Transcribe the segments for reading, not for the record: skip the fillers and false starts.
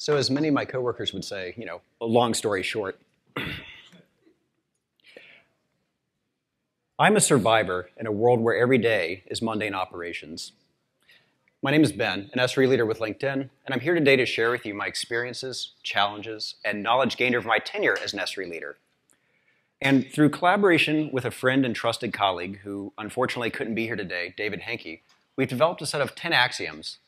So as many of my coworkers would say, a long story short, I'm a survivor in a world where every day is mundane operations. My name is Ben, an SRE leader with LinkedIn, and I'm here today to share with you my experiences, challenges, and knowledge gained over my tenure as an SRE leader. And through collaboration with a friend and trusted colleague who unfortunately couldn't be here today, David Henke, we've developed a set of 10 axioms,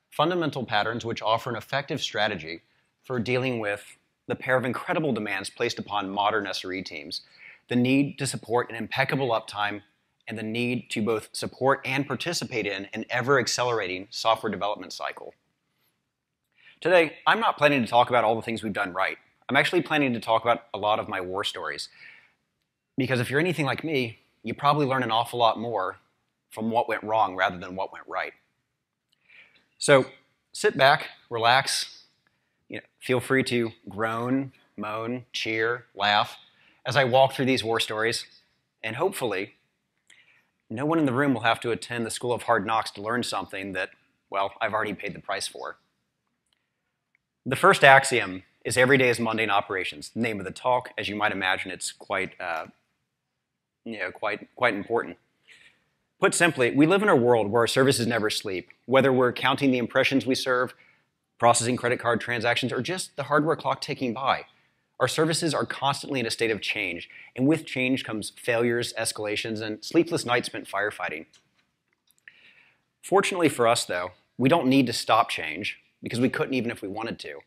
fundamental patterns which offer an effective strategy for dealing with the pair of incredible demands placed upon modern SRE teams, the need to support an impeccable uptime and the need to both support and participate in an ever-accelerating software development cycle. Today, I'm not planning to talk about all the things we've done right. I'm actually planning to talk about a lot of my war stories. Because if you're anything like me, you probably learn an awful lot more from what went wrong rather than what went right. So sit back, relax, feel free to groan, moan, cheer, laugh as I walk through these war stories, and hopefully no one in the room will have to attend the School of Hard Knocks to learn something that, well, I've already paid the price for. The first axiom is every day is mundane operations. The name of the talk, as you might imagine, it's quite important. Put simply, we live in a world where our services never sleep, whether we're counting the impressions we serve, processing credit card transactions, or just the hardware clock ticking by. Our services are constantly in a state of change, and with change comes failures, escalations, and sleepless nights spent firefighting. Fortunately for us, though, we don't need to stop change, because we couldn't even if we wanted to.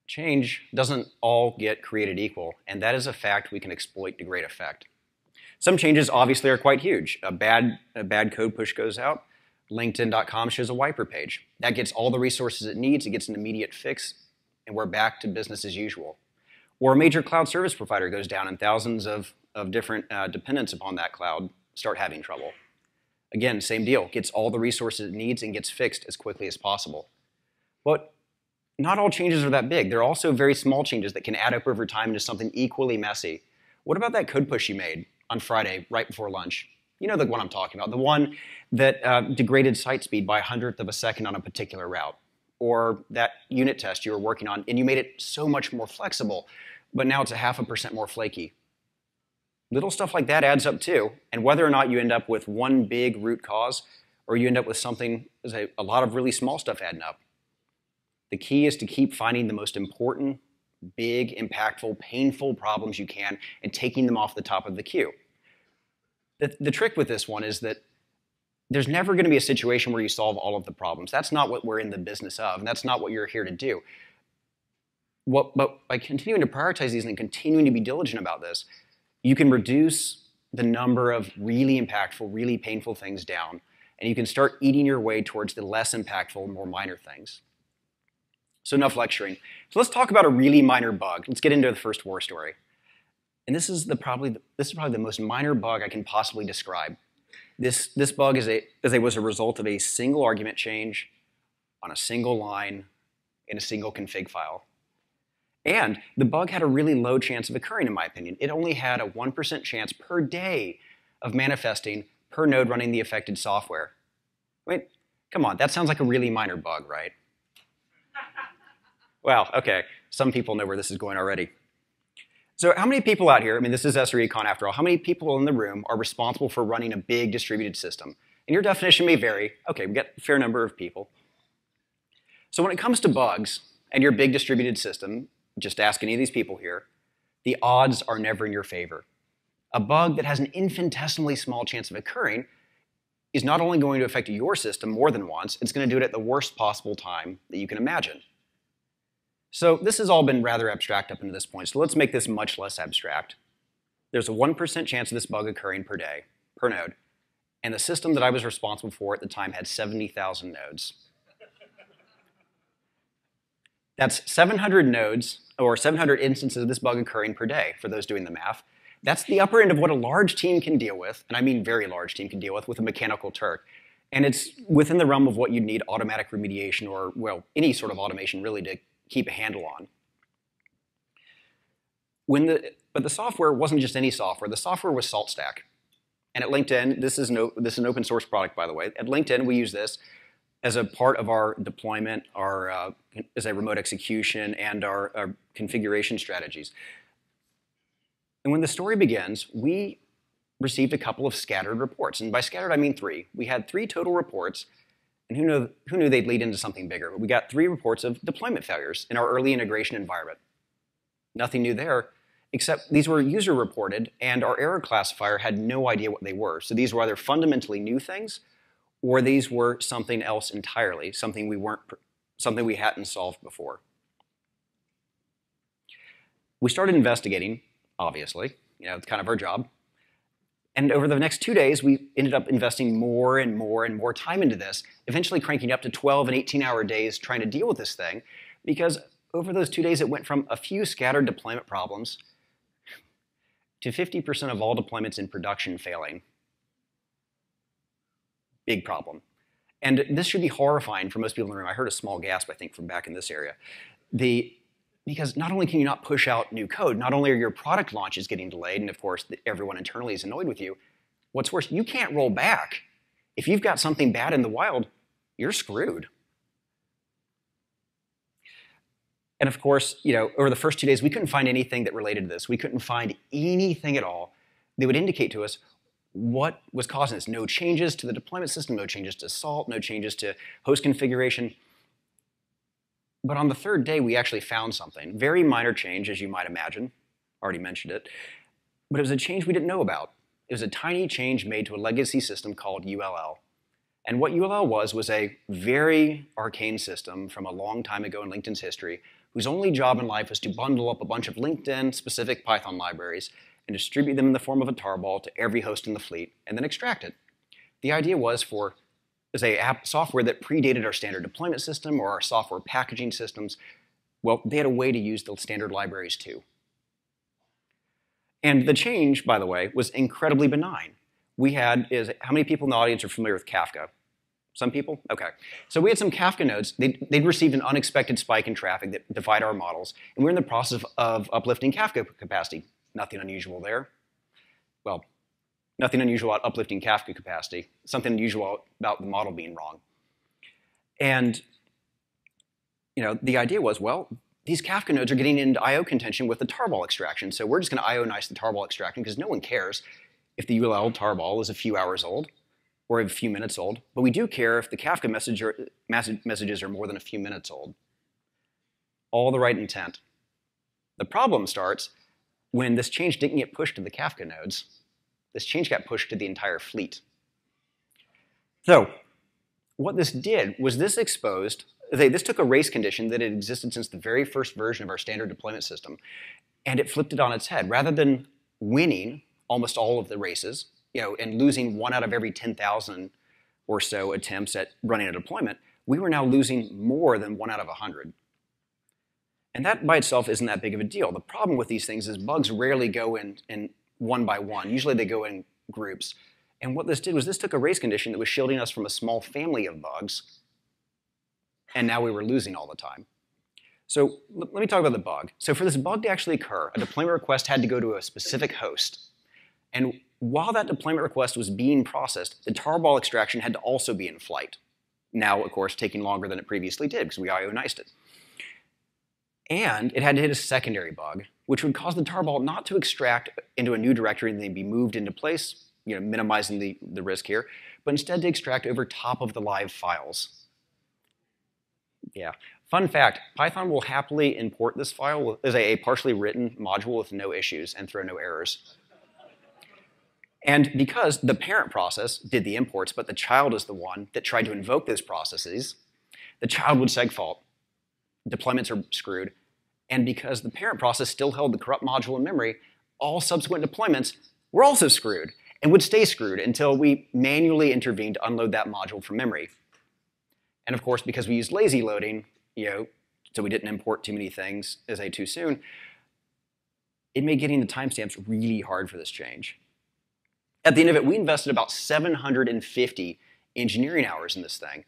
Change doesn't all get created equal, and that is a fact we can exploit to great effect. Some changes obviously are quite huge. A bad code push goes out. LinkedIn.com shows a wiper page. That gets all the resources it needs, it gets an immediate fix, and we're back to business as usual. Or a major cloud service provider goes down and thousands of different dependents upon that cloud start having trouble. Again, same deal, gets all the resources it needs and gets fixed as quickly as possible. But not all changes are that big. There are also very small changes that can add up over time into something equally messy. What about that code push you made on Friday right before lunch? You know the one I'm talking about, the one that degraded site speed by 1/100th of a second on a particular route. Or that unit test you were working on and you made it so much more flexible, but now it's 0.5% more flaky. Little stuff like that adds up too, and whether or not you end up with one big root cause or you end up with something, a lot of really small stuff adding up, the key is to keep finding the most important, big, impactful, painful problems you can and taking them off the top of the queue. The trick with this one is that there's never going to be a situation where you solve all of the problems. That's not what we're in the business of, and that's not what you're here to do. But by continuing to prioritize these and continuing to be diligent about this, you can reduce the number of really impactful, really painful things down, and you can start eating your way towards the less impactful, more minor things. So enough lecturing. So let's talk about a really minor bug. Let's get into the first war story. And this is probably the most minor bug I can possibly describe. This bug was a result of a single argument change on a single line in a single config file. And the bug had a really low chance of occurring, in my opinion. It only had a 1% chance per day of manifesting per node running the affected software. Wait, come on, that sounds like a really minor bug, right? Well, okay, some people know where this is going already. So how many people out here, this is SREcon after all, how many people in the room are responsible for running a big distributed system? And your definition may vary. Okay, we got a fair number of people. So when it comes to bugs and your big distributed system, just ask any of these people here, the odds are never in your favor. A bug that has an infinitesimally small chance of occurring is not only going to affect your system more than once, it's going to do it at the worst possible time that you can imagine. So this has all been rather abstract up until this point, so let's make this much less abstract. There's a 1% chance of this bug occurring per day, per node, and the system that I was responsible for at the time had 70,000 nodes. That's 700 nodes, or 700 instances of this bug occurring per day, for those doing the math. That's the upper end of what a large team can deal with, and I mean very large team can deal with a mechanical Turk. And it's within the realm of what you'd need automatic remediation or, well, any sort of automation really to keep a handle on. But the software wasn't just any software. The software was SaltStack. And at LinkedIn, this is an open source product, by the way. At LinkedIn, we use this as a part of our deployment, as a remote execution, and our configuration strategies. And when the story begins, we received a couple of scattered reports. And by scattered, I mean 3. We had 3 total reports, and who knew they'd lead into something bigger? But we got 3 reports of deployment failures in our early integration environment. Nothing new there, except these were user reported, and our error classifier had no idea what they were. So these were either fundamentally new things, or these were something else entirely, something we hadn't solved before. We started investigating, obviously. It's kind of our job. And over the next 2 days, we ended up investing more and more and more time into this, eventually cranking up to 12 and 18-hour days trying to deal with this thing, because over those 2 days, it went from a few scattered deployment problems to 50% of all deployments in production failing. Big problem. And this should be horrifying for most people in the room. I heard a small gasp, I think, from back in this area. Because not only can you not push out new code, not only are your product launches getting delayed, and of course everyone internally is annoyed with you, what's worse, you can't roll back. If you've got something bad in the wild, you're screwed. And of course, over the first 2 days, we couldn't find anything that related to this. We couldn't find anything at all that would indicate to us what was causing this. No changes to the deployment system, no changes to salt, no changes to host configuration. But on the 3rd day, we actually found something. Very minor change, as you might imagine. Already mentioned it. But it was a change we didn't know about. It was a tiny change made to a legacy system called ULL. And what ULL was a very arcane system from a long time ago in LinkedIn's history, whose only job in life was to bundle up a bunch of LinkedIn-specific Python libraries and distribute them in the form of a tarball to every host in the fleet, and then extract it. The idea was as software that predated our standard deployment system or our software packaging systems, well, they had a way to use the standard libraries too. And the change, by the way, was incredibly benign. How many people in the audience are familiar with Kafka? Some people? Okay. So we had some Kafka nodes. They'd received an unexpected spike in traffic that defied our models, and we're in the process of uplifting Kafka capacity. Nothing unusual there. Well, nothing unusual about uplifting Kafka capacity. Something unusual about the model being wrong. And the idea was, well, these Kafka nodes are getting into I/O contention with the tarball extraction, so we're just going to I/O nice the tarball extraction because no one cares if the ULL tarball is a few hours old or a few minutes old, but we do care if the Kafka messages are more than a few minutes old. All the right intent. The problem starts when this change didn't get pushed to the Kafka nodes. This change got pushed to the entire fleet. So what this did was this took a race condition that had existed since the very first version of our standard deployment system, and it flipped it on its head. Rather than winning almost all of the races, and losing 1 out of every 10,000 or so attempts at running a deployment, we were now losing more than 1 out of 100. And that by itself isn't that big of a deal. The problem with these things is bugs rarely go in one by one. Usually they go in groups. And what this did was this took a race condition that was shielding us from a small family of bugs, and now we were losing all the time. So let me talk about the bug. So for this bug to actually occur, a deployment request had to go to a specific host. And while that deployment request was being processed, the tarball extraction had to also be in flight. Now, of course, taking longer than it previously did because we IO-niced it. And it had to hit a secondary bug, which would cause the tarball not to extract into a new directory and then be moved into place, minimizing the risk here, but instead to extract over top of the live files. Yeah. Fun fact, Python will happily import this file as a partially written module with no issues and throw no errors. And because the parent process did the imports, but the child is the one that tried to invoke those processes, the child would segfault. Deployments are screwed. And because the parent process still held the corrupt module in memory, all subsequent deployments were also screwed and would stay screwed until we manually intervened to unload that module from memory. And of course, because we used lazy loading, so we didn't import too many things too soon, it made getting the timestamps really hard for this change. At the end of it, we invested about 750 engineering hours in this thing.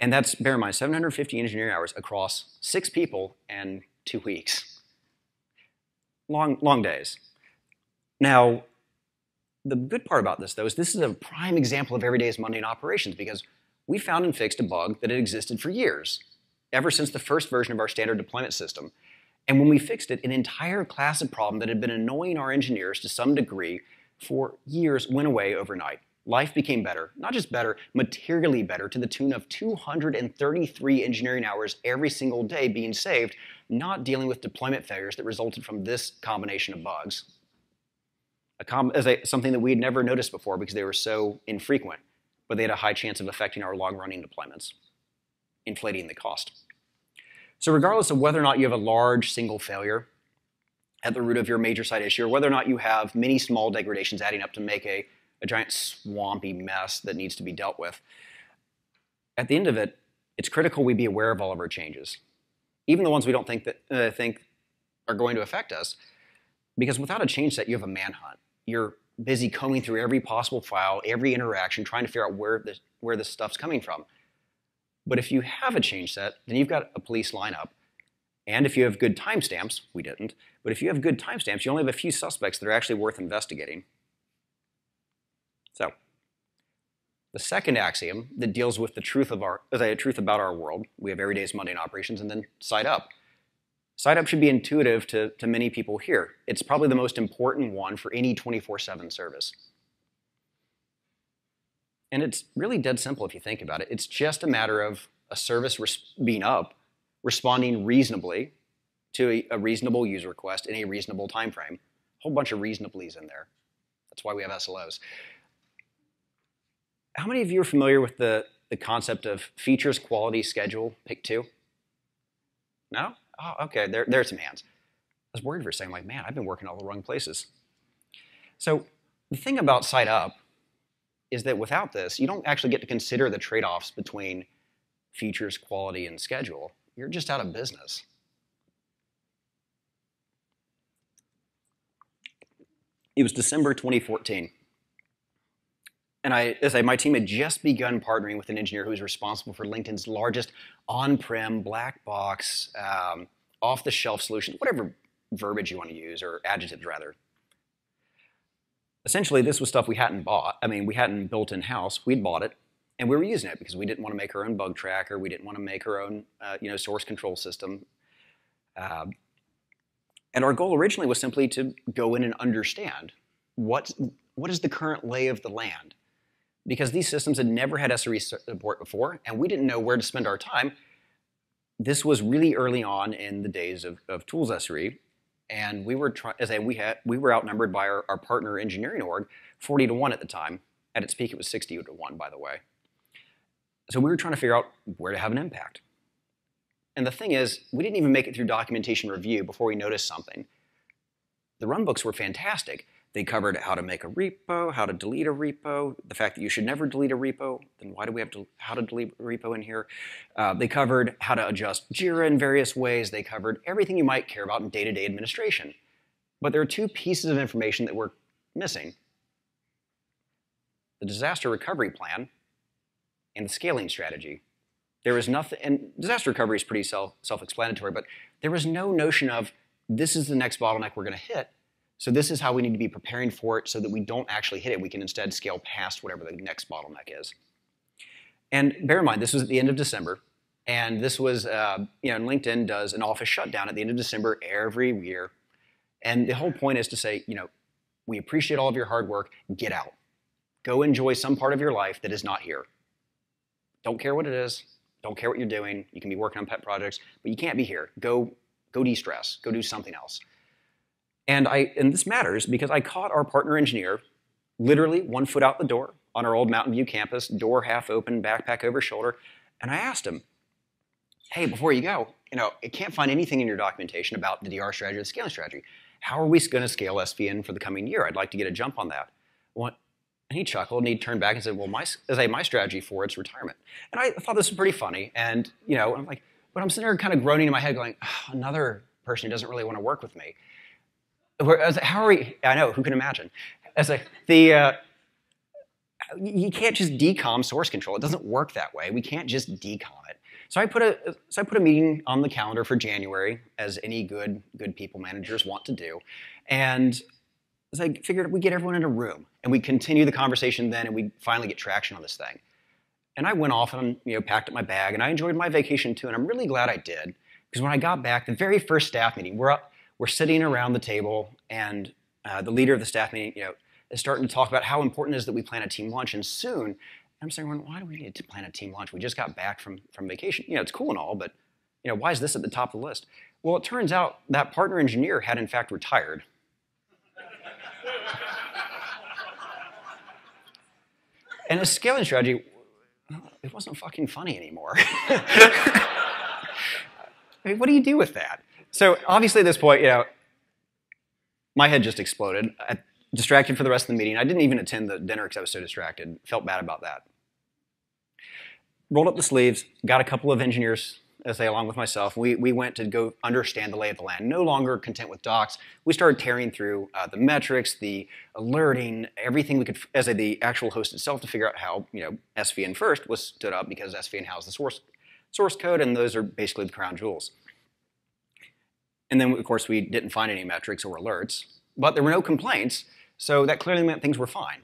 And that's, bear in mind, 750 engineering hours across 6 people and 2 weeks. Long days. Now, the good part about this, though, is this is a prime example of everyday's mundane operations because we found and fixed a bug that had existed for years, ever since the first version of our standard deployment system. And when we fixed it, an entire class of problem that had been annoying our engineers to some degree for years went away overnight. Life became better, not just better, materially better, to the tune of 233 engineering hours every single day being saved, not dealing with deployment failures that resulted from this combination of bugs. Something that we had never noticed before because they were so infrequent, but they had a high chance of affecting our long-running deployments, inflating the cost. So regardless of whether or not you have a large single failure at the root of your major site issue, or whether or not you have many small degradations adding up to make a giant swampy mess that needs to be dealt with, at the end of it, it's critical we be aware of all of our changes, even the ones we don't think are going to affect us, because without a change set, you have a manhunt. You're busy combing through every possible file, every interaction, trying to figure out where this stuff's coming from. But if you have a change set, then you've got a police lineup. And if you have good timestamps, we didn't, but if you have good timestamps, you only have a few suspects that are actually worth investigating. So, the second axiom that deals with the truth about our world, we have every day's mundane operations, and then site up. Site up should be intuitive to many people here. It's probably the most important one for any 24/7 service. And it's really dead simple if you think about it. It's just a matter of a service being up, responding reasonably to a reasonable user request in a reasonable time frame. A whole bunch of reasonablys in there. That's why we have SLOs. How many of you are familiar with the concept of features, quality, schedule, pick two? No? Oh, okay, there's some hands. I was worried for a second, like, man, I've been working all the wrong places. So the thing about site up is that without this, you don't actually get to consider the trade-offs between features, quality, and schedule. You're just out of business. It was December 2014. And my team had just begun partnering with an engineer who was responsible for LinkedIn's largest on-prem, black box, off-the-shelf solution, whatever verbiage you want to use, or adjectives rather. Essentially, this was stuff we hadn't built in-house. We'd bought it, and we were using it because we didn't want to make our own bug tracker. We didn't want to make our own source control system. And our goal originally was simply to go in and understand what is the current lay of the land. Because these systems had never had SRE support before, and we didn't know where to spend our time. This was really early on in the days of Tools SRE, and we were outnumbered by our partner engineering org, 40-1 at the time. At its peak, it was 60-1, by the way. So we were trying to figure out where to have an impact. And the thing is, we didn't even make it through documentation review before we noticed something. The runbooks were fantastic. They covered how to make a repo, how to delete a repo, the fact that you should never delete a repo, then why do we have how to delete a repo in here? They covered how to adjust JIRA in various ways. They covered everything you might care about in day-to-day administration. But there are two pieces of information that were missing. The disaster recovery plan and the scaling strategy. There was nothing, and disaster recovery is pretty self-explanatory, but there was no notion of this is the next bottleneck we're going to hit. So this is how we need to be preparing for it so that we don't actually hit it. We can instead scale past whatever the next bottleneck is. And bear in mind, this was at the end of December. And this was, and LinkedIn does an office shutdown at the end of December every year. And the whole point is to say, we appreciate all of your hard work. Get out. Go enjoy some part of your life that is not here. Don't care what it is. Don't care what you're doing. You can be working on pet projects, but you can't be here. Go de-stress. Go do something else. And this matters because I caught our partner engineer literally 1 foot out the door on our old Mountain View campus, door half open, backpack over shoulder, and I asked him, hey, before you go, I can't find anything in your documentation about the DR strategy or the scaling strategy. How are we going to scale SVN for the coming year? I'd like to get a jump on that. And he chuckled and he turned back and said, well, my strategy for it's retirement. And I thought this was pretty funny. And, I'm like, but I'm sitting there kind of groaning in my head going, oh, another person who doesn't really want to work with me. How are we? I know, who can imagine? You can't just decom source control. It doesn't work that way. We can't just decom it. So I put a meeting on the calendar for January, as any good people managers want to do, and as I figured we get everyone in a room and we continue the conversation then, and we finally get traction on this thing. And I went off and packed up my bag, and I enjoyed my vacation too, and I'm really glad I did. Because when I got back, the very first staff meeting, we're sitting around the table, and the leader of the staff meeting is starting to talk about how important it is that we plan a team lunch, and soon, I'm saying, well, why do we need to plan a team lunch? We just got back from vacation. It's cool and all, but why is this at the top of the list? Well, it turns out that partner engineer had in fact retired. And his scaling strategy, it wasn't fucking funny anymore. I mean, what do you do with that? So obviously at this point, my head just exploded. I distracted for the rest of the meeting. I didn't even attend the dinner because I was so distracted. Felt bad about that. Rolled up the sleeves, got a couple of engineers, along with myself. We went to go understand the lay of the land. No longer content with docs, we started tearing through the metrics, the alerting, everything we could, as the actual host itself, to figure out how SVN first was stood up, because SVN housed the source code, and those are basically the crown jewels. And then, of course, we didn't find any metrics or alerts, but there were no complaints, so that clearly meant things were fine.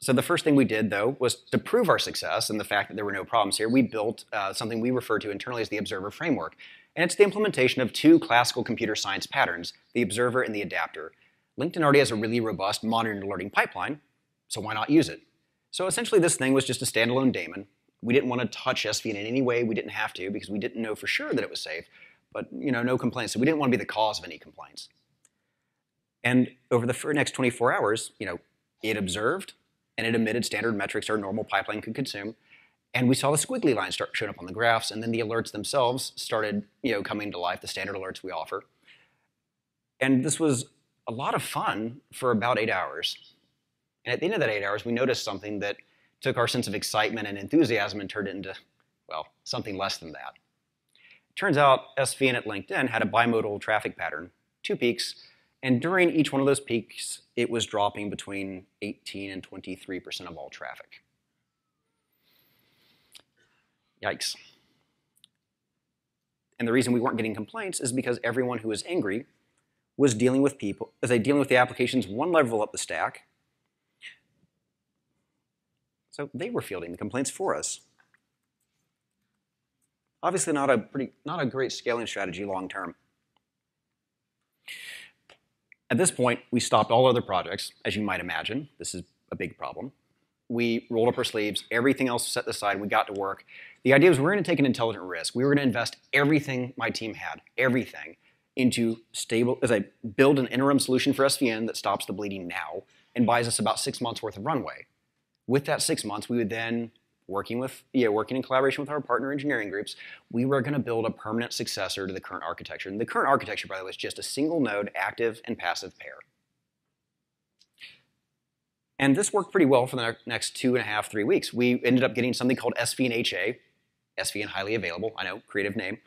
So the first thing we did, though, was to prove our success and the fact that there were no problems here. We built something we refer to internally as the observer framework. And it's the implementation of two classical computer science patterns, the observer and the adapter. LinkedIn already has a really robust monitoring and alerting pipeline, so why not use it? So essentially this thing was just a standalone daemon. We didn't want to touch SVN in any way. We didn't have to, because we didn't know for sure that it was safe. But no complaints, so we didn't want to be the cause of any complaints. And over the next 24 hours, it observed, and it emitted standard metrics our normal pipeline could consume. And we saw the squiggly lines start showing up on the graphs, and then the alerts themselves started coming to life, the standard alerts we offer. And this was a lot of fun for about 8 hours. And at the end of that 8 hours, we noticed something that took our sense of excitement and enthusiasm and turned it into, well, something less than that. It turns out SVN at LinkedIn had a bimodal traffic pattern, 2 peaks, and during each one of those peaks, it was dropping between 18 and 23% of all traffic. Yikes. And the reason we weren't getting complaints is because everyone who was angry was dealing with dealing with the applications one level up the stack. So they were fielding the complaints for us. Obviously not a great scaling strategy long term. At this point, we stopped all other projects, as you might imagine. This is a big problem. We rolled up our sleeves, everything else was set aside, we got to work. The idea was we were going to take an intelligent risk. We were going to invest everything my team had, everything, into build an interim solution for SVN that stops the bleeding now and buys us about 6 months worth of runway. With that 6 months, we would then, working in collaboration with our partner engineering groups, we were going to build a permanent successor to the current architecture. And the current architecture, by the way, is just a single node active and passive pair. And this worked pretty well for the next 2.5, 3 weeks. We ended up getting something called SVN HA, SVN highly available, I know, creative name,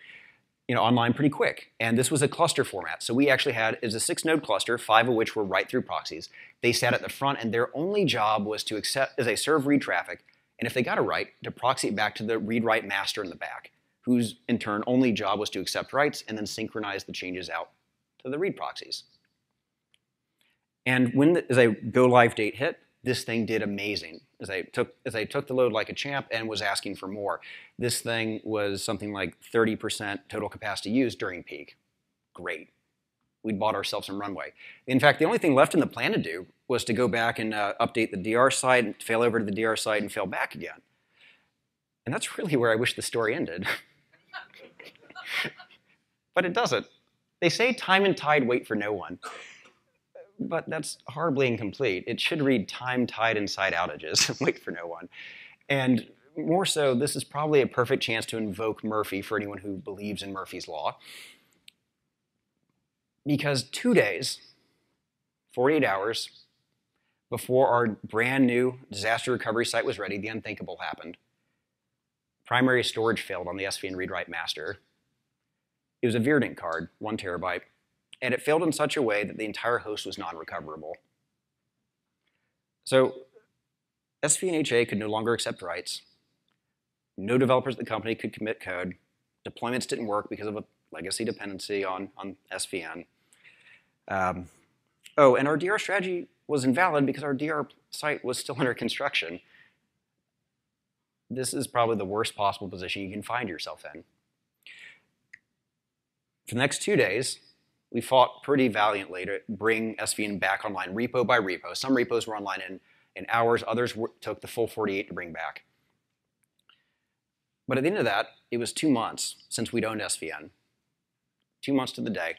online pretty quick. And this was a cluster format. So we actually had, it was a 6-node cluster, 5 of which were write-through proxies. They sat at the front, and their only job was to serve read traffic, and if they got a write, to proxy it back to the read-write master in the back, whose, in turn, only job was to accept writes and then synchronize the changes out to the read proxies. And as a go-live date hit, this thing did amazing. As I took the load like a champ and was asking for more. This thing was something like 30% total capacity used during peak. Great. We'd bought ourselves some runway. In fact, the only thing left in the plan to do was to go back and update the DR site, and fail over to the DR site, and fail back again. And that's really where I wish the story ended. But it doesn't. They say time and tide wait for no one. But that's horribly incomplete. It should read time, tide, and site outages, wait for no one. And more so, this is probably a perfect chance to invoke Murphy for anyone who believes in Murphy's Law. Because 2 days, 48 hours, before our brand new disaster recovery site was ready, the unthinkable happened. Primary storage failed on the SVN read-write master. It was a Virdent card, 1 terabyte, and it failed in such a way that the entire host was non-recoverable. So SVN HA could no longer accept writes. No developers at the company could commit code. Deployments didn't work because of a legacy dependency on SVN. And our DR strategy was invalid because our DR site was still under construction. this is probably the worst possible position you can find yourself in. For the next 2 days, we fought pretty valiantly to bring SVN back online, repo by repo. Some repos were online in hours, others took the full 48 to bring back. But at the end of that, it was 2 months since we'd owned SVN. 2 months to the day.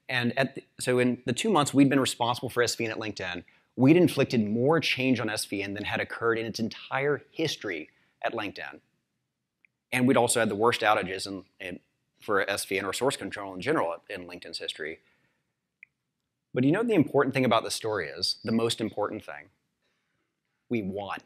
And so in the 2 months we'd been responsible for SVN at LinkedIn, we'd inflicted more change on SVN than had occurred in its entire history at LinkedIn. And we'd also had the worst outages for SVN or source control in general in LinkedIn's history. But you know what the important thing about the story is? The most important thing. We won.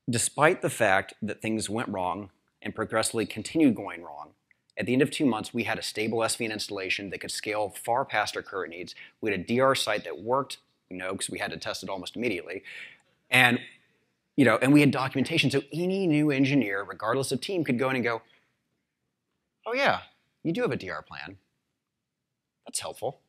Despite the fact that things went wrong and progressively continued going wrong, at the end of 2 months, we had a stable SVN installation that could scale far past our current needs. We had a DR site that worked, because we had to test it almost immediately. And we had documentation, so any new engineer, regardless of team, could go in and go, oh yeah, you do have a DR plan. That's helpful.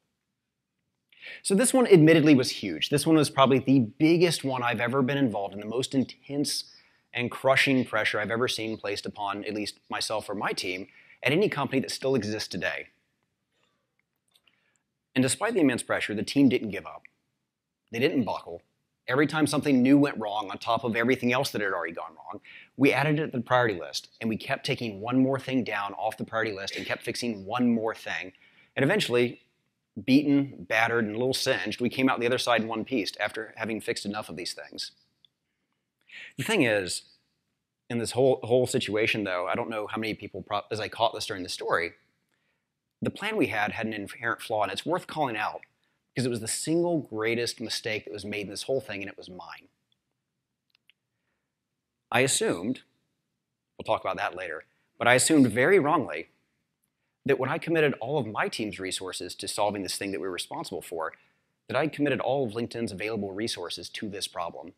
So this one admittedly was huge. This one was probably the biggest one I've ever been involved in, the most intense and crushing pressure I've ever seen placed upon at least myself or my team at any company that still exists today. And despite the immense pressure, the team didn't give up. They didn't buckle. Every time something new went wrong on top of everything else that had already gone wrong, we added it to the priority list, and we kept taking one more thing down off the priority list and kept fixing one more thing. And eventually, beaten, battered, and a little singed, we came out the other side in one piece after having fixed enough of these things. The thing is, in this whole situation though, I don't know how many people, as I caught this during the story, the plan we had an inherent flaw, and it's worth calling out because it was the single greatest mistake that was made in this whole thing, and it was mine. I assumed, we'll talk about that later, but I assumed very wrongly that when I committed all of my team's resources to solving this thing that we were responsible for, that I committed all of LinkedIn's available resources to this problem.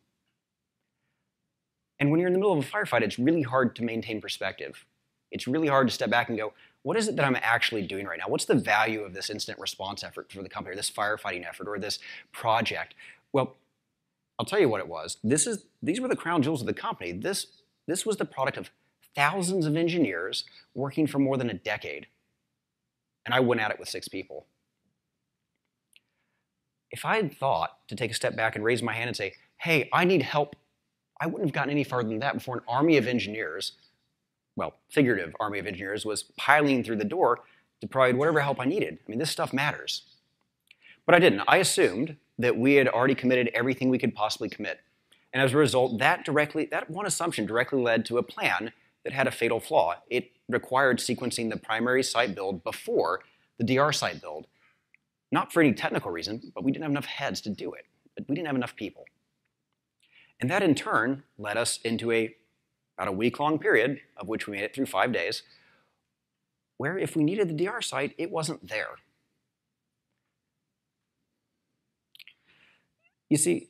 And when you're in the middle of a firefight, it's really hard to maintain perspective. It's really hard to step back and go, what is it that I'm actually doing right now? What's the value of this incident response effort for the company, or this firefighting effort, or this project? Well, I'll tell you what it was. These were the crown jewels of the company. This was the product of thousands of engineers working for more than a decade. And I went at it with 6 people. If I had thought to take a step back and raise my hand and say, hey, I need help, I wouldn't have gotten any farther than that before an army of engineers, well, figurative army of engineers, was piling through the door to provide whatever help I needed. I mean, this stuff matters. But I didn't. I assumed that we had already committed everything we could possibly commit. And as a result, that one assumption directly led to a plan that had a fatal flaw. It required sequencing the primary site build before the DR site build. Not for any technical reason, but we didn't have enough heads to do it. We didn't have enough people. And that in turn led us into about a week-long period, of which we made it through 5 days, where if we needed the DR site, it wasn't there. You see,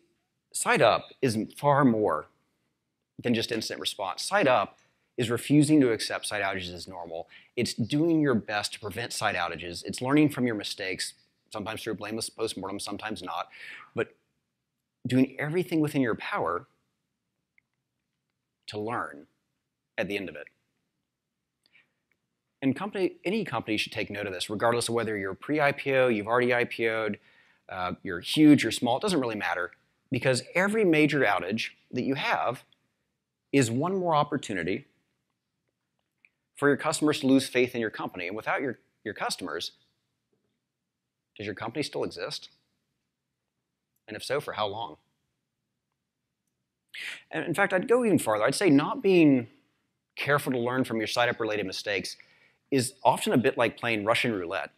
site up is far more than just incident response. Site up is refusing to accept site outages as normal. It's doing your best to prevent site outages. It's learning from your mistakes, sometimes through a blameless postmortem, sometimes not, but doing everything within your power to learn at the end of it. And any company should take note of this, regardless of whether you're pre-IPO, you've already IPO'd, you're huge or small, it doesn't really matter, because every major outage that you have is one more opportunity for your customers to lose faith in your company. And without your customers, does your company still exist? And if so, for how long? And in fact, I'd go even farther. I'd say not being careful to learn from your site-up-related mistakes is often a bit like playing Russian roulette.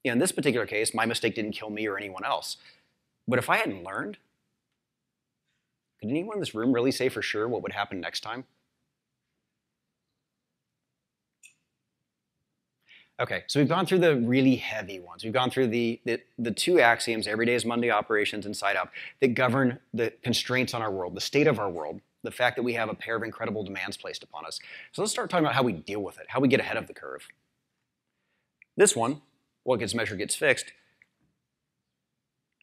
In this particular case, my mistake didn't kill me or anyone else. But if I hadn't learned, could anyone in this room really say for sure what would happen next time? Okay, so we've gone through the really heavy ones. We've gone through the 2 axioms, every day is Monday operations and site up, that govern the constraints on our world, the state of our world, the fact that we have a pair of incredible demands placed upon us. So let's start talking about how we deal with it, how we get ahead of the curve. This one, what gets measured gets fixed,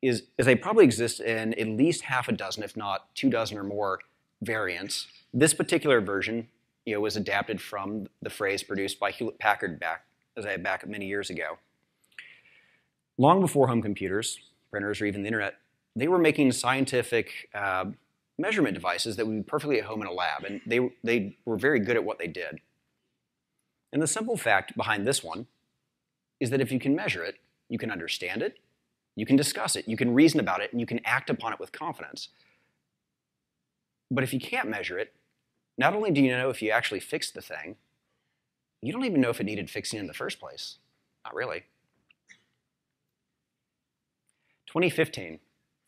is they probably exist in at least half a dozen, if not 24 or more variants. This particular version, was adapted from the phrase produced by Hewlett-Packard back many years ago. Long before home computers, printers, or even the internet, they were making scientific measurement devices that would be perfectly at home in a lab, and they were very good at what they did. And the simple fact behind this one is that if you can measure it, you can understand it, you can discuss it, you can reason about it, and you can act upon it with confidence. But if you can't measure it, not only do you know if you actually fixed the thing, you don't even know if it needed fixing in the first place. Not really. 2015.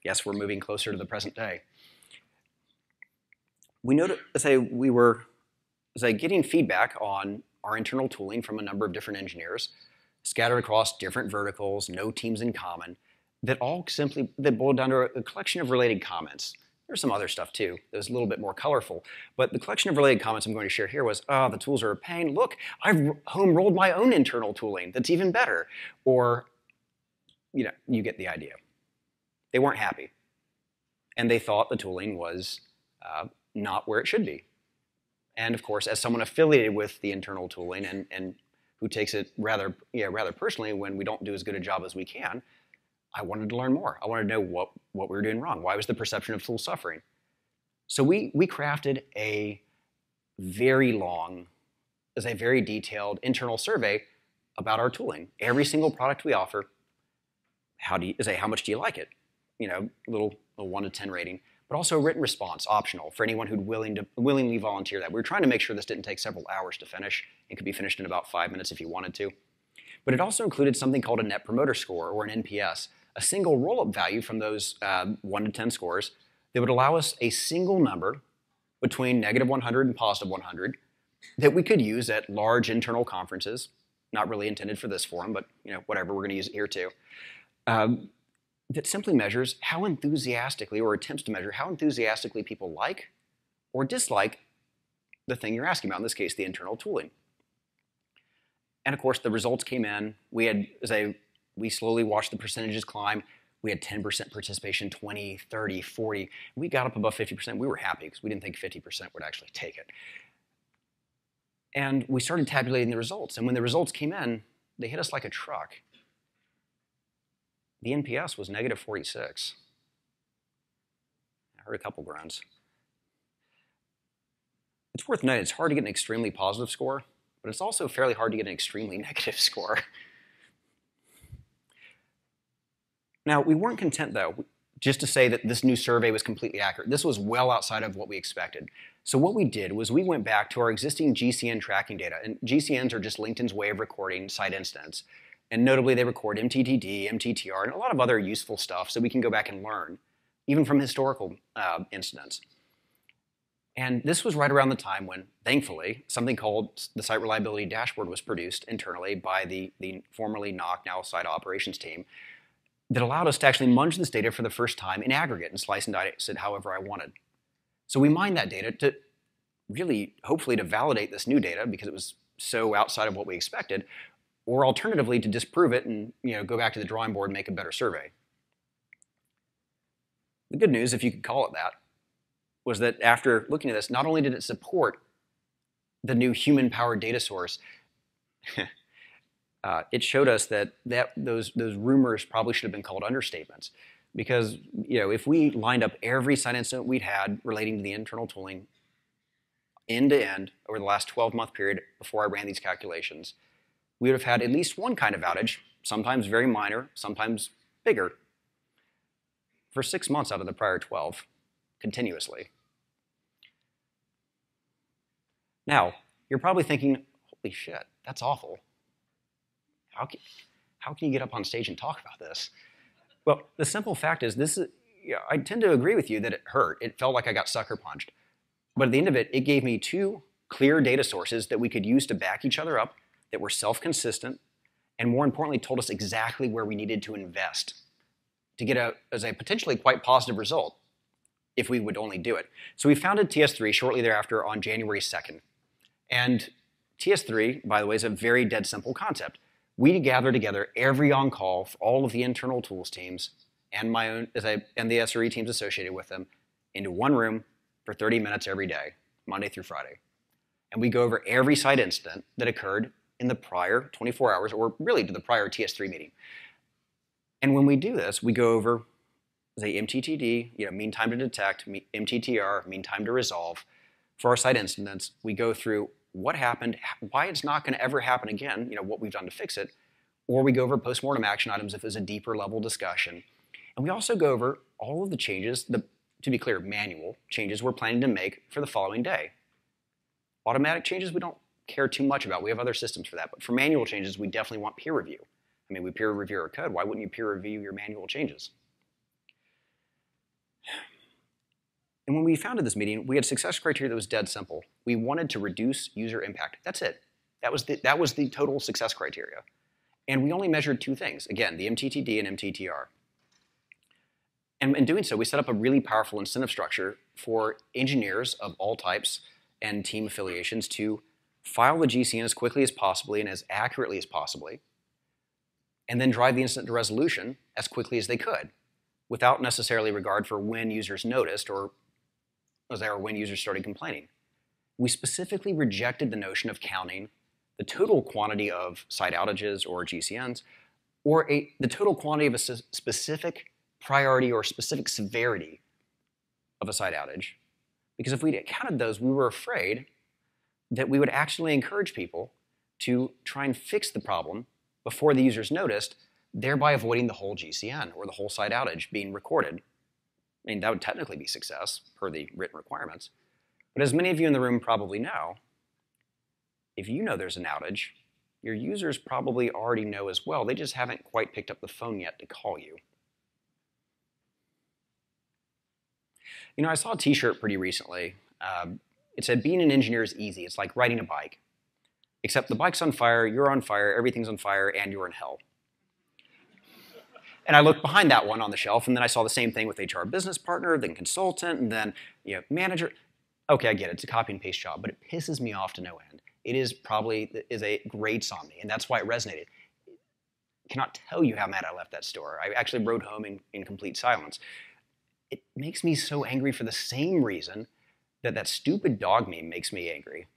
Yes, we're moving closer to the present day. We were getting feedback on our internal tooling from a number of different engineers, scattered across different verticals, no teams in common, that boiled down to a collection of related comments. There's some other stuff too that was a little bit more colorful, but the collection of related comments I'm going to share here was, the tools are a pain. Look, I've home-rolled my own internal tooling that's even better. Or, you get the idea. They weren't happy. And they thought the tooling was not where it should be. And of course, as someone affiliated with the internal tooling and who takes it rather personally when we don't do as good a job as we can, I wanted to learn more. I wanted to know what we were doing wrong. Why was the perception of tools suffering? So we crafted a very long, a very detailed internal survey about our tooling. Every single product we offer, how much do you like it? Little 1 to 10 rating, but also a written response, optional, for anyone who'd willingly volunteer that. We were trying to make sure this didn't take several hours to finish. It could be finished in about 5 minutes if you wanted to. But it also included something called a Net Promoter Score, or an NPS, a single roll-up value from those 1 to 10 scores that would allow us a single number between -100 and +100 that we could use at large internal conferences, not really intended for this forum, but whatever, we're going to use it here too. That simply measures how enthusiastically, or attempts to measure how enthusiastically people like or dislike the thing you're asking about, in this case, the internal tooling. And of course, the results came in. We slowly watched the percentages climb. We had 10% participation, 20, 30, 40. We got up above 50%. We were happy because we didn't think 50% would actually take it. And we started tabulating the results. And when the results came in, they hit us like a truck. The NPS was -46. I heard a couple groans. It's worth noting, it's hard to get an extremely positive score, but it's also fairly hard to get an extremely negative score. Now, we weren't content, though, just to say that this new survey was completely accurate. This was well outside of what we expected. So what we did was we went back to our existing GCN tracking data, and GCNs are just LinkedIn's way of recording site incidents. And notably, they record MTTD, MTTR, and a lot of other useful stuff so we can go back and learn, even from historical incidents. And this was right around the time when, thankfully, something called the Site Reliability Dashboard was produced internally by the formerly NOC, now Site Operations team, that allowed us to actually munch this data for the first time in aggregate and slice and dice it however I wanted. So we mined that data to really, hopefully, to validate this new data because it was so outside of what we expected, or alternatively to disprove it and go back to the drawing board and make a better survey. The good news, if you could call it that, was that after looking at this, not only did it support the new human-powered data source, it showed us that those rumors probably should have been called understatements. Because if we lined up every site incident we'd had relating to the internal tooling end to end over the last 12-month period before I ran these calculations, we would have had at least one kind of outage, sometimes very minor, sometimes bigger, for 6 months out of the prior 12, continuously. Now, you're probably thinking, holy shit, that's awful. How can you get up on stage and talk about this? Well, the simple fact is, I tend to agree with you that it hurt. It felt like I got sucker punched. But at the end of it, it gave me 2 clear data sources that we could use to back each other up, that were self-consistent, and more importantly, told us exactly where we needed to invest to get a potentially quite positive result if we would only do it. So we founded TS3 shortly thereafter on January 2nd. And TS3, by the way, is a very dead simple concept. We gather together every on-call for all of the internal tools teams and my own, and the SRE teams associated with them into one room for 30 minutes every day, Monday through Friday. And we go over every site incident that occurred in the prior 24 hours, or really to the prior TS3 meeting. And when we do this, we go over, say, MTTD, mean time to detect, MTTR, mean time to resolve. For our site incidents, we go through what happened, why it's not going to ever happen again, what we've done to fix it, or we go over postmortem action items if there's a deeper level discussion. And we also go over all of the changes, to be clear, manual changes we're planning to make for the following day. Automatic changes we don't care too much about. We have other systems for that. But for manual changes, we definitely want peer review. I mean, we peer review our code. Why wouldn't you peer review your manual changes? And when we founded this meeting, we had success criteria that was dead simple. We wanted to reduce user impact. That's it. That was the total success criteria. And we only measured two things. Again, the MTTD and MTTR. And in doing so, we set up a really powerful incentive structure for engineers of all types and team affiliations to file the GCN as quickly as possibly and as accurately as possibly, and then drive the incident to resolution as quickly as they could, without necessarily regard for when users noticed or when users started complaining. We specifically rejected the notion of counting the total quantity of site outages or GCNs, or the total quantity of a specific priority or specific severity of a site outage. Because if we counted those, we were afraid that we would actually encourage people to try and fix the problem before the users noticed, thereby avoiding the whole GCN or the whole site outage being recorded. I mean, that would technically be success per the written requirements. But as many of you in the room probably know, if you know there's an outage, your users probably already know as well. They just haven't quite picked up the phone yet to call you. I saw a t-shirt pretty recently. It said, being an engineer is easy. It's like riding a bike. Except the bike's on fire, you're on fire, everything's on fire, and you're in hell. And I looked behind that one on the shelf, and then I saw the same thing with HR business partner, then consultant, and then manager. Okay, I get it. It's a copy and paste job, but it pisses me off to no end. It is grates on me, and that's why it resonated. I cannot tell you how mad I left that store. I actually rode home in complete silence. It makes me so angry for the same reason that stupid dog meme makes me angry.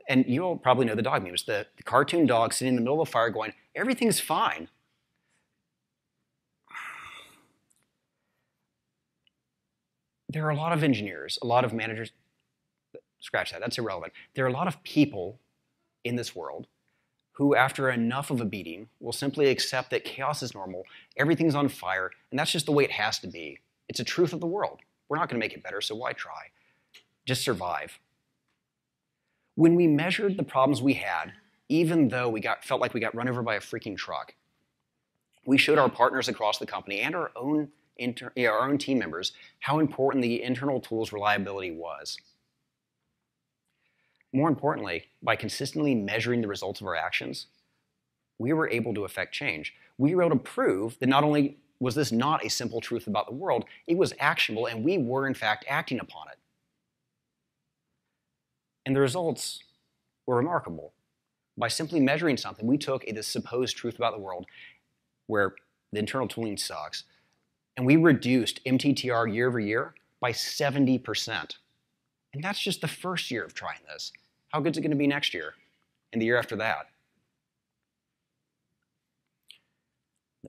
And you'll probably know the dog meme. It's the cartoon dog sitting in the middle of the fire going, everything's fine. There are a lot of engineers, a lot of managers. Scratch that, that's irrelevant. There are a lot of people in this world who, after enough of a beating, will simply accept that chaos is normal, everything's on fire, and that's just the way it has to be. It's a truth of the world. We're not going to make it better, so why try? Just survive. When we measured the problems we had, even though we felt like we got run over by a freaking truck, we showed our partners across the company and our own team members how important the internal tools reliability was. More importantly, by consistently measuring the results of our actions, we were able to affect change. We were able to prove that not only was this not a simple truth about the world, it was actionable, and we were, in fact, acting upon it. And the results were remarkable. By simply measuring something, we took this supposed truth about the world, where the internal tooling sucks, and we reduced MTTR year over year by 70%. And that's just the first year of trying this. How good is it going to be next year and the year after that?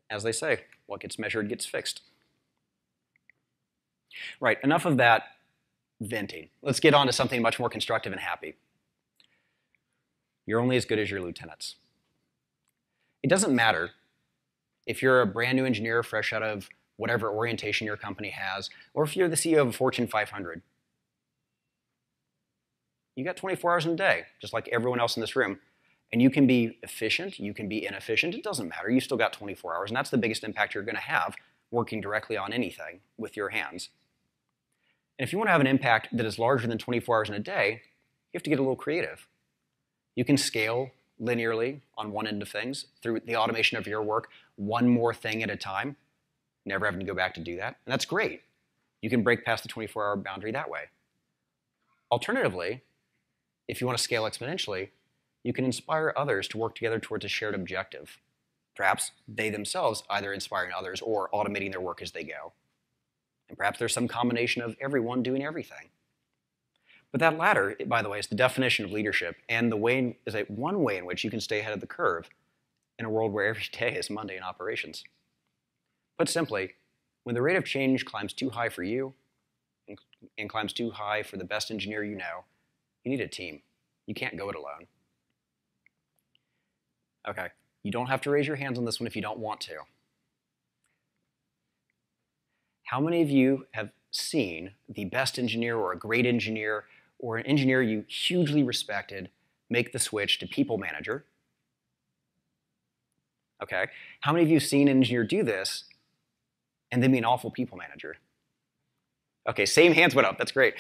As they say, what gets measured gets fixed. Right, enough of that venting. Let's get on to something much more constructive and happy. You're only as good as your lieutenants. It doesn't matter if you're a brand new engineer fresh out of whatever orientation your company has, or if you're the CEO of a Fortune 500. You got 24 hours in a day, just like everyone else in this room. And you can be efficient, you can be inefficient, it doesn't matter. You still got 24 hours, and that's the biggest impact you're going to have working directly on anything with your hands. And if you want to have an impact that is larger than 24 hours in a day, you have to get a little creative. You can scale linearly on one end of things through the automation of your work, one more thing at a time, never having to go back to do that. And that's great. You can break past the 24-hour boundary that way. Alternatively, if you want to scale exponentially, you can inspire others to work together towards a shared objective. Perhaps they themselves either inspiring others or automating their work as they go. And perhaps there's some combination of everyone doing everything. But that latter, by the way, is the definition of leadership, and one way in which you can stay ahead of the curve in a world where every day is mundane operations. Put simply, when the rate of change climbs too high for you and climbs too high for the best engineer you know, you need a team. You can't go it alone. Okay, you don't have to raise your hands on this one if you don't want to. How many of you have seen the best engineer or a great engineer or an engineer you hugely respected make the switch to people manager? Okay, how many of you have seen an engineer do this and then be an awful people manager? Okay, same hands went up, that's great.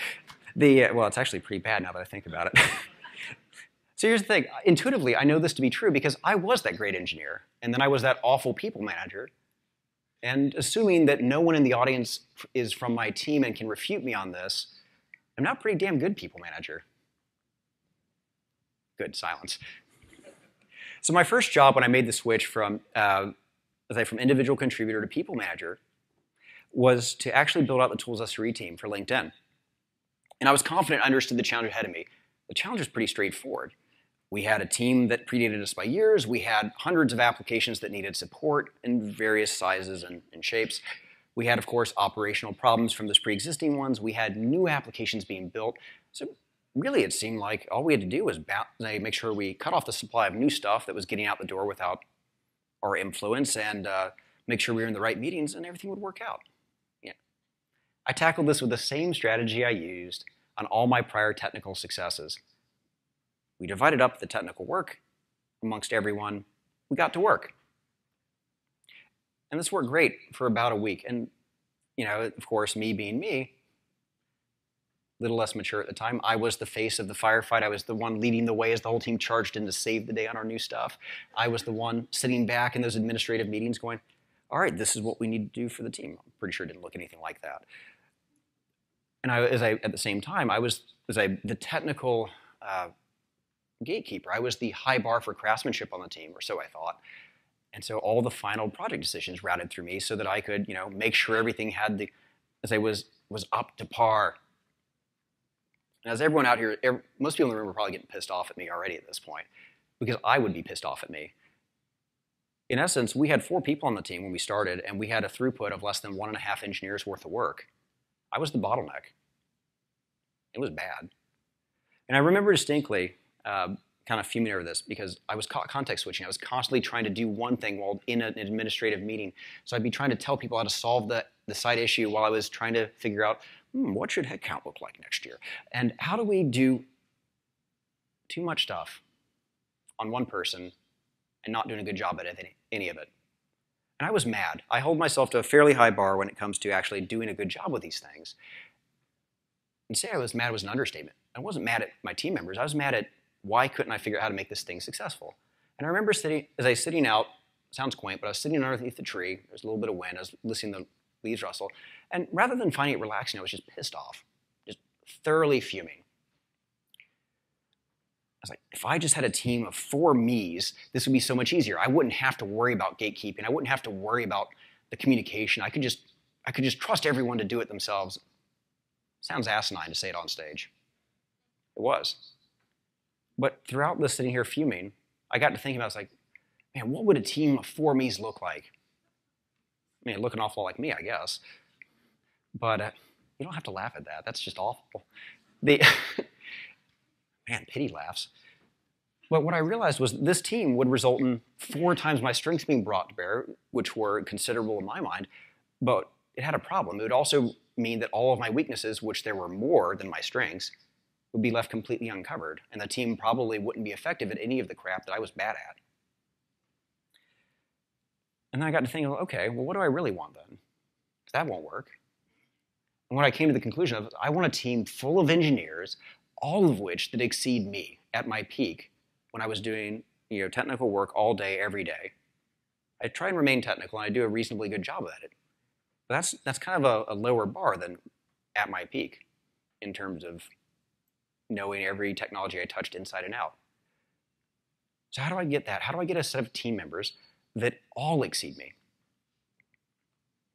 Well, it's actually pretty bad now that I think about it. So here's the thing, intuitively I know this to be true because I was that great engineer and then I was that awful people manager. And assuming that no one in the audience is from my team and can refute me on this, I'm now a pretty damn good people manager. Good, silence. So my first job when I made the switch from individual contributor to people manager was to actually build out the tools SRE team for LinkedIn. And I was confident I understood the challenge ahead of me. The challenge was pretty straightforward. We had a team that predated us by years. We had hundreds of applications that needed support in various sizes and shapes. We had, of course, operational problems from those pre-existing ones. We had new applications being built. So really, it seemed like all we had to do was make sure we cut off the supply of new stuff that was getting out the door without our influence and make sure we were in the right meetings and everything would work out. Yeah. I tackled this with the same strategy I used on all my prior technical successes. We divided up the technical work amongst everyone. We got to work. And this worked great for about a week. And, of course, me being me, a little less mature at the time, I was the face of the firefight. I was the one leading the way as the whole team charged in to save the day on our new stuff. I was the one sitting back in those administrative meetings going, all right, this is what we need to do for the team. I'm pretty sure it didn't look anything like that. And at the same time, I was the technical gatekeeper. I was the high bar for craftsmanship on the team, or so I thought. And so all the final project decisions routed through me so that I could, make sure everything was up to par. And as everyone out here, most people in the room are probably getting pissed off at me already at this point, because I would be pissed off at me. In essence, we had 4 people on the team when we started, and we had a throughput of less than 1.5 engineers worth of work. I was the bottleneck. It was bad. And I remember distinctly kind of fuming over this because I was context switching. I was constantly trying to do one thing while in an administrative meeting. So I'd be trying to tell people how to solve the side issue while I was trying to figure out, what should headcount look like next year? And how do we do too much stuff on one person and not doing a good job at any of it? And I was mad. I hold myself to a fairly high bar when it comes to actually doing a good job with these things. And say I was mad was an understatement. I wasn't mad at my team members. I was mad at why couldn't I figure out how to make this thing successful? And I remember as I was sitting out, sounds quaint, but I was sitting underneath the tree. There was a little bit of wind. I was listening to the leaves rustle. And rather than finding it relaxing, I was just pissed off, just thoroughly fuming. I was like, if I just had a team of 4 me's, this would be so much easier. I wouldn't have to worry about gatekeeping. I wouldn't have to worry about the communication. I could just trust everyone to do it themselves. Sounds asinine to say it on stage. It was. But throughout this sitting here fuming, I got to thinking about it. I was like, man, what would a team of 4 me's look like? I mean, it looked an awful lot like me, I guess. But you don't have to laugh at that. That's just awful. Man, pity laughs. But what I realized was this team would result in 4 times my strengths being brought to bear, which were considerable in my mind, but it had a problem. It would also mean that all of my weaknesses, which there were more than my strengths, would be left completely uncovered, and the team probably wouldn't be effective at any of the crap that I was bad at. And then I got to thinking, okay, well, what do I really want then? That won't work. And what I came to the conclusion of, I want a team full of engineers, all of which that exceed me at my peak when I was doing technical work all day, every day. I try and remain technical, and I do a reasonably good job at it. But that's kind of a lower bar than at my peak in terms of knowing every technology I touched inside and out. So how do I get that? How do I get a set of team members that all exceed me.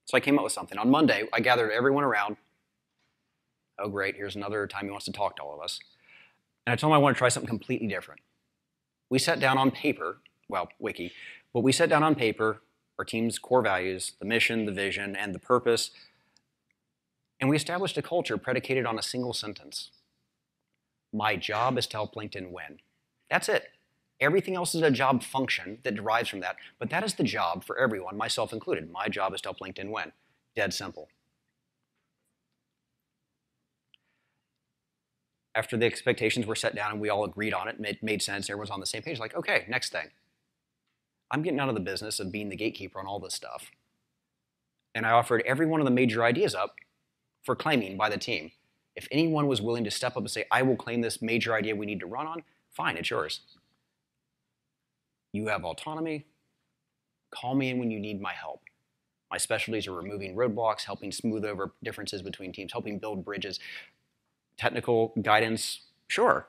So I came up with something. On Monday, I gathered everyone around. Oh, great, here's another time he wants to talk to all of us. And I told him I want to try something completely different. We sat down on paper, well, wiki, but we sat down on paper our team's core values, the mission, the vision, and the purpose, and we established a culture predicated on a single sentence. My job is to help LinkedIn win. That's it. Everything else is a job function that derives from that, but that is the job for everyone, myself included. My job is to help LinkedIn win. Dead simple. After the expectations were set down and we all agreed on it, it made sense, everyone's on the same page, like, okay, next thing. I'm getting out of the business of being the gatekeeper on all this stuff. And I offered every one of the major ideas up for claiming by the team. If anyone was willing to step up and say, I will claim this major idea we need to run on, fine, it's yours. You have autonomy. Call me in when you need my help. My specialties are removing roadblocks, helping smooth over differences between teams, helping build bridges. Technical guidance, sure,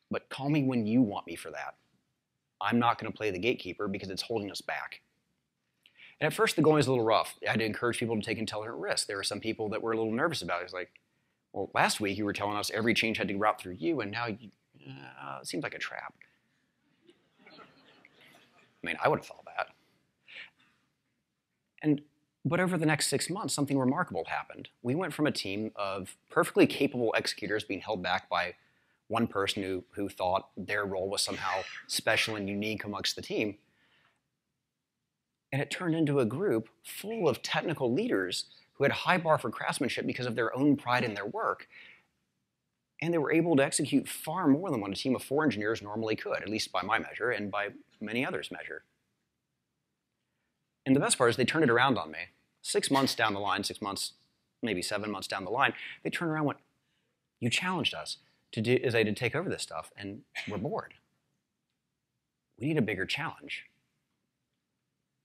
but call me when you want me for that. I'm not going to play the gatekeeper because it's holding us back. And at first, the going was a little rough. I had to encourage people to take intelligent risks. There were some people that were a little nervous about it. It's like, well, last week you were telling us every change had to route through you, and now it seems like a trap. I mean, I would have thought that. But over the next 6 months, something remarkable happened. We went from a team of perfectly capable executors being held back by one person who thought their role was somehow special and unique amongst the team. And it turned into a group full of technical leaders who had a high bar for craftsmanship because of their own pride in their work. And they were able to execute far more than what a team of 4 engineers normally could, at least by my measure and by many others' measure. And the best part is they turned it around on me. 6 months down the line, 6 months, maybe 7 months down the line, they turned around and went, you challenged us to take over this stuff, and we're bored. We need a bigger challenge.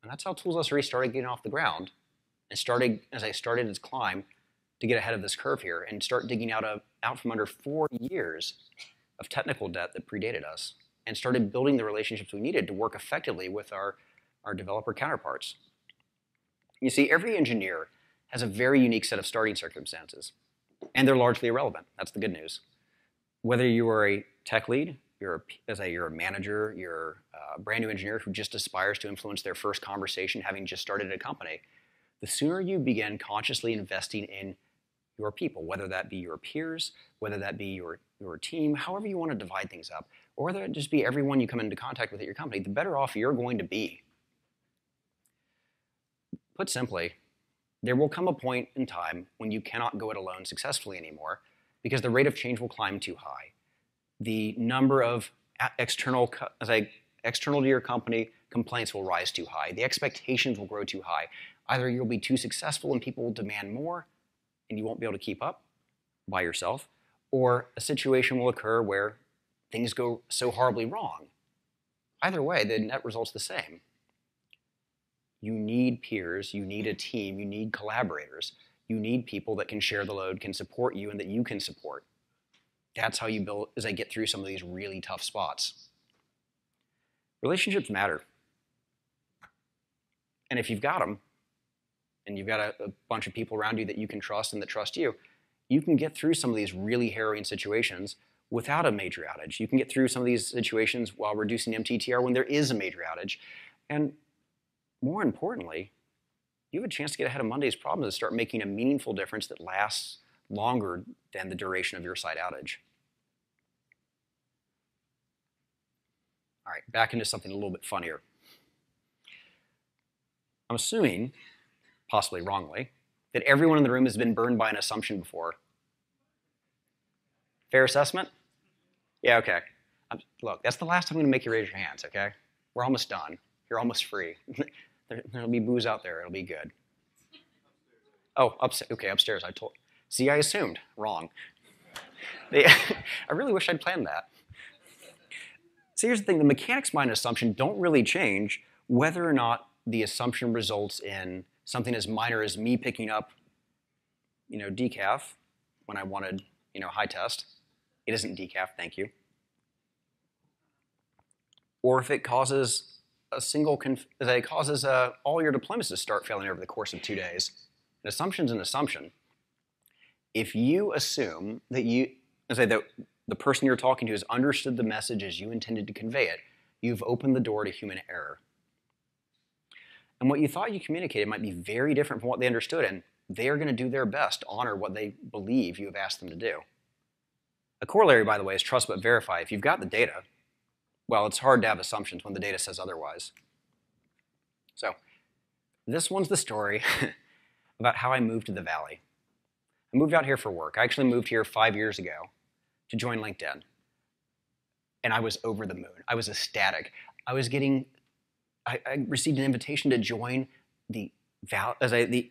And that's how Tools SRE started getting off the ground and as I started its climb to get ahead of this curve here and start digging out from under 4 years of technical debt that predated us and started building the relationships we needed to work effectively with our developer counterparts. You see, every engineer has a very unique set of starting circumstances, and they're largely irrelevant. That's the good news. Whether you are a tech lead, you're a manager, you're a brand new engineer who just aspires to influence their first conversation having just started a company, the sooner you begin consciously investing in your people, whether that be your peers, whether that be your team, however you want to divide things up, or whether it just be everyone you come into contact with at your company, the better off you're going to be. Put simply, there will come a point in time when you cannot go it alone successfully anymore because the rate of change will climb too high. The number of external to your company complaints will rise too high. The expectations will grow too high. Either you'll be too successful and people will demand more and you won't be able to keep up by yourself, or a situation will occur where things go so horribly wrong. Either way, the net result's the same. You need peers, you need a team, you need collaborators. You need people that can share the load, can support you, and that you can support. That's how you build as I get through some of these really tough spots. Relationships matter. And if you've got them, and you've got a bunch of people around you that you can trust and that trust you, you can get through some of these really harrowing situations without a major outage. You can get through some of these situations while reducing MTTR when there is a major outage. And more importantly, you have a chance to get ahead of Monday's problems and start making a meaningful difference that lasts longer than the duration of your site outage. All right, back into something a little bit funnier. I'm assuming, possibly wrongly, that everyone in the room has been burned by an assumption before. Fair assessment? Yeah, okay. Look, that's the last time I'm going to make you raise your hands, okay? We're almost done. You're almost free. There'll be booze out there. It'll be good. Oh, okay, upstairs. See, I assumed. Wrong. I really wish I'd planned that. See, here's the thing. The mechanics behind an assumption don't really change whether or not the assumption results in something as minor as me picking up, decaf when I wanted, high test. It isn't decaf, thank you. Or if it causes that causes all your deployments to start failing over the course of 2 days. An assumption is an assumption. If you assume that that the person you're talking to has understood the message as you intended to convey it, you've opened the door to human error. And what you thought you communicated might be very different from what they understood, and they are going to do their best to honor what they believe you have asked them to do. A corollary, by the way, is trust but verify. If you've got the data, well, it's hard to have assumptions when the data says otherwise. So this one's the story about how I moved to the Valley. I moved out here for work. I actually moved here 5 years ago to join LinkedIn. And I was over the moon. I was ecstatic. I received an invitation to join the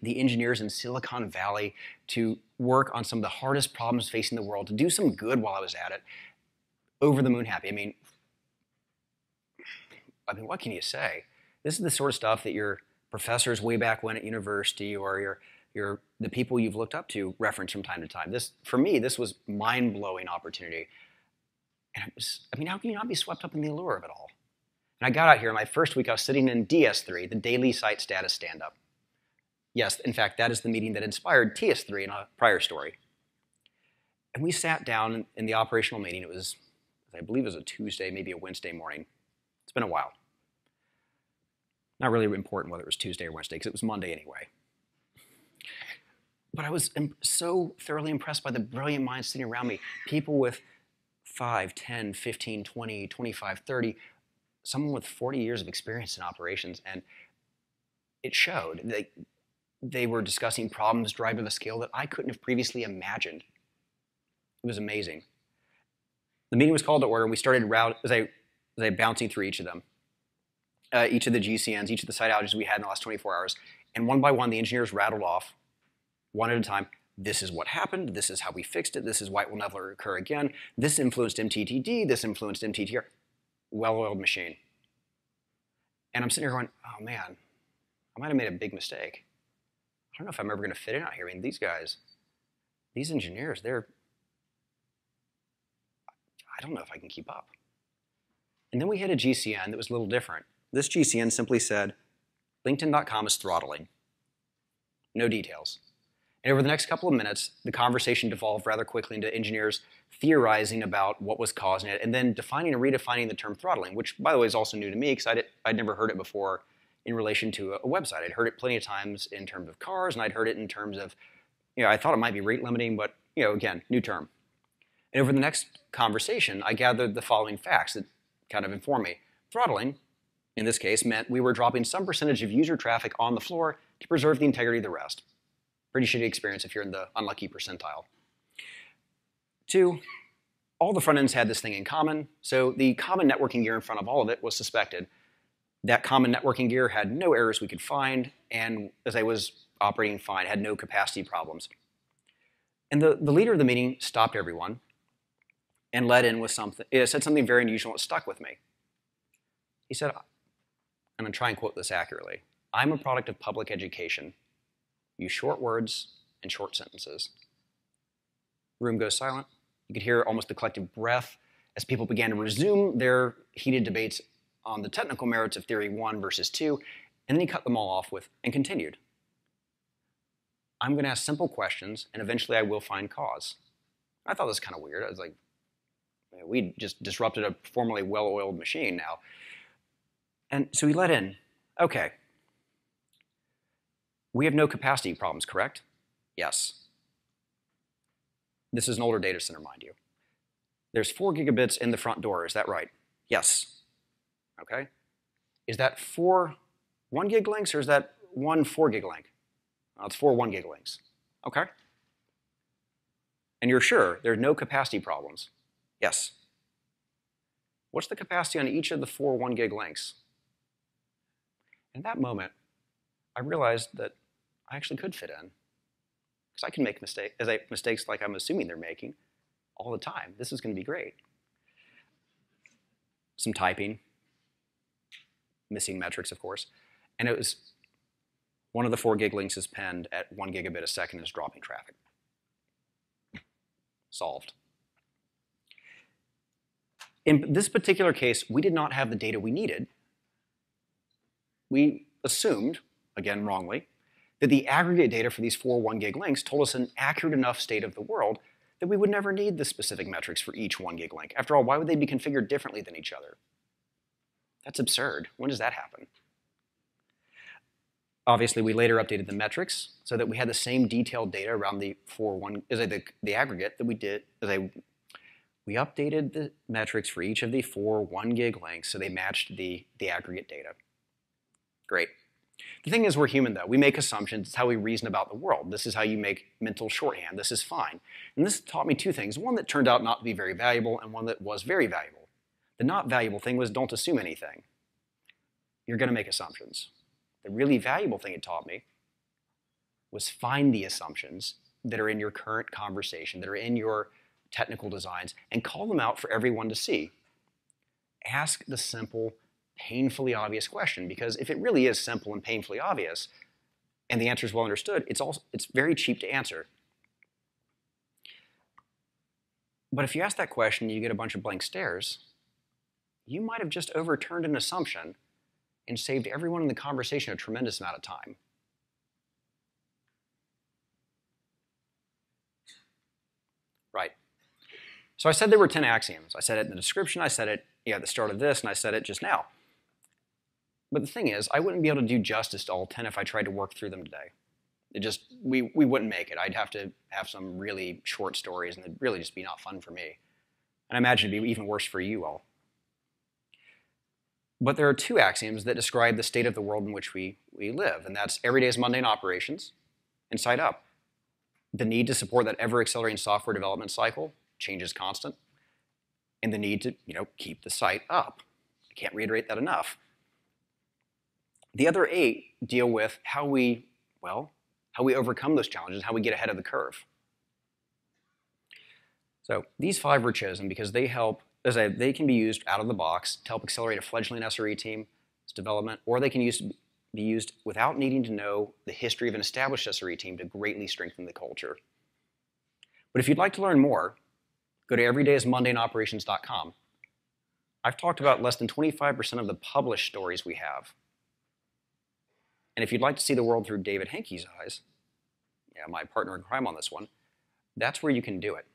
engineers in Silicon Valley to work on some of the hardest problems facing the world, to do some good while I was at it. Over the moon happy. I mean, what can you say? This is the sort of stuff that your professors way back when at university or the people you've looked up to reference from time to time. For me, this was mind-blowing opportunity. And how can you not be swept up in the allure of it all? And I got out here, my first week I was sitting in DS3, the Daily Site Status Stand-Up. Yes, in fact, that is the meeting that inspired TS3 in a prior story. And we sat down in the operational meeting. It was, I believe it was a Tuesday, maybe a Wednesday morning. It's been a while. Not really important whether it was Tuesday or Wednesday, because it was Monday anyway. But I was so thoroughly impressed by the brilliant minds sitting around me. People with 5, 10, 15, 20, 25, 30, someone with 40 years of experience in operations. And it showed. They were discussing problems derived at a scale that I couldn't have previously imagined. It was amazing. The meeting was called to order, and we started as I bouncing through each of them. Each of the GCNs, each of the site outages we had in the last 24 hours. And one by one, the engineers rattled off, one at a time, this is what happened, this is how we fixed it, this is why it will never occur again, this influenced MTTD, this influenced MTTR. Well-oiled machine. And I'm sitting here going, oh man, I might have made a big mistake. I don't know if I'm ever going to fit in out here. I mean, these guys, these engineers, I don't know if I can keep up. And then we hit a GCN that was a little different. This GCN simply said, LinkedIn.com is throttling. No details. And over the next couple of minutes, the conversation devolved rather quickly into engineers theorizing about what was causing it, and then defining and redefining the term throttling, which, by the way, is also new to me because I'd never heard it before in relation to a website. I'd heard it plenty of times in terms of cars, and I'd heard it in terms of, I thought it might be rate limiting, but, again, new term. And over the next conversation, I gathered the following facts that kind of inform me. Throttling, in this case, meant we were dropping some percentage of user traffic on the floor to preserve the integrity of the rest. Pretty shitty experience if you're in the unlucky percentile. 2, all the front ends had this thing in common, so the common networking gear in front of all of it was suspected. That common networking gear had no errors we could find, and as I was operating fine, had no capacity problems. And the leader of the meeting stopped everyone and led in with something. It said something very unusual that stuck with me. He said, I'm going to try and quote this accurately, I'm a product of public education. Use short words and short sentences. Room goes silent. You could hear almost the collective breath as people began to resume their heated debates on the technical merits of theory 1 versus 2, and then he cut them all off with, and continued. I'm going to ask simple questions, and eventually I will find cause. I thought this was kind of weird. I was like, we just disrupted a formerly well-oiled machine now. And so he let in, okay, we have no capacity problems, correct? Yes. This is an older data center, mind you. There's 4 gigabits in the front door, is that right? Yes. Okay. Is that 4 1 gig links or is that 1 4 gig link? It's 4 1 gig links. Okay. And you're sure there are no capacity problems? Yes. What's the capacity on each of the 4 1 gig links? In that moment, I realized that I actually could fit in. Because I can make mistakes like I'm assuming they're making all the time. This is going to be great. Some typing, missing metrics, of course. And it was one of the 4 gig links is penned at 1 gigabit a second is dropping traffic. Solved. In this particular case, we did not have the data we needed we assumed, again wrongly, that the aggregate data for these 4 1 gig links told us an accurate enough state of the world that we would never need the specific metrics for each 1 gig link. After all, why would they be configured differently than each other? That's absurd. When does that happen? Obviously, we later updated the metrics so that we had the same detailed data around the the aggregate that we did. We updated the metrics for each of the 4 1 gig links so they matched the aggregate data. Great. The thing is, we're human though. We make assumptions. It's how we reason about the world. This is how you make mental shorthand. This is fine. And this taught me 2 things. One that turned out not to be very valuable and one that was very valuable. The not valuable thing was don't assume anything. You're going to make assumptions. The really valuable thing it taught me was find the assumptions that are in your current conversation, that are in your technical designs, and call them out for everyone to see. Ask the simple, painfully obvious question, because if it really is simple and painfully obvious, and the answer is well understood, it's very cheap to answer. But if you ask that question and you get a bunch of blank stares, you might have just overturned an assumption and saved everyone in the conversation a tremendous amount of time. Right. So I said there were 10 axioms. I said it in the description, I said it at the start of this, and I said it just now. But the thing is, I wouldn't be able to do justice to all 10 if I tried to work through them today. We wouldn't make it. I'd have to have some really short stories, and it'd really just be not fun for me. And I imagine it'd be even worse for you all. But there are 2 axioms that describe the state of the world in which we live, and that's every day's mundane operations and side up. The need to support that ever-accelerating software development cycle, change is constant, and the need to keep the site up. I can't reiterate that enough. The other 8 deal with how we overcome those challenges, how we get ahead of the curve. So these 5 were chosen because they help. They can be used out of the box to help accelerate a fledgling SRE team's development, or they can be used without needing to know the history of an established SRE team to greatly strengthen the culture. But if you'd like to learn more, go to everydaysmundaneoperations.com. I've talked about less than 25% of the published stories we have. And if you'd like to see the world through David Henke's eyes, my partner in crime on this one, that's where you can do it.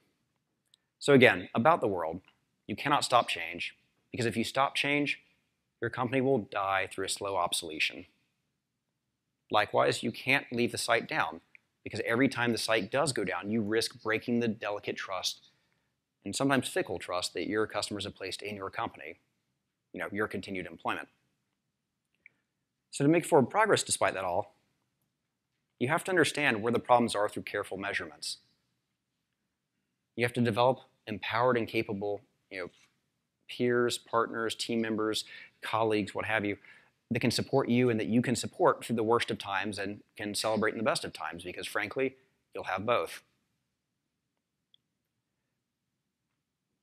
So again, about the world, you cannot stop change, because if you stop change, your company will die through a slow obsolescence. Likewise, you can't leave the site down, because every time the site does go down, you risk breaking the delicate trust, and sometimes fickle trust, that your customers have placed in your company, your continued employment. So to make forward progress despite that all, you have to understand where the problems are through careful measurements. You have to develop empowered and capable peers, partners, team members, colleagues, what have you, that can support you and that you can support through the worst of times and can celebrate in the best of times, because frankly, you'll have both.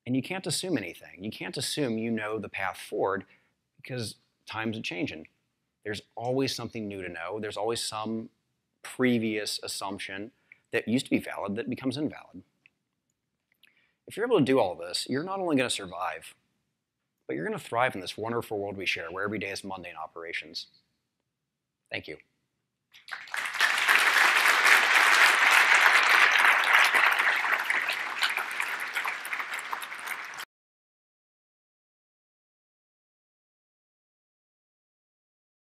And you can't assume anything. You can't assume you know the path forward, because times are changing. There's always something new to know. There's always some previous assumption that used to be valid that becomes invalid. If you're able to do all of this, you're not only going to survive, but you're going to thrive in this wonderful world we share, where every day is mundane operations. Thank you.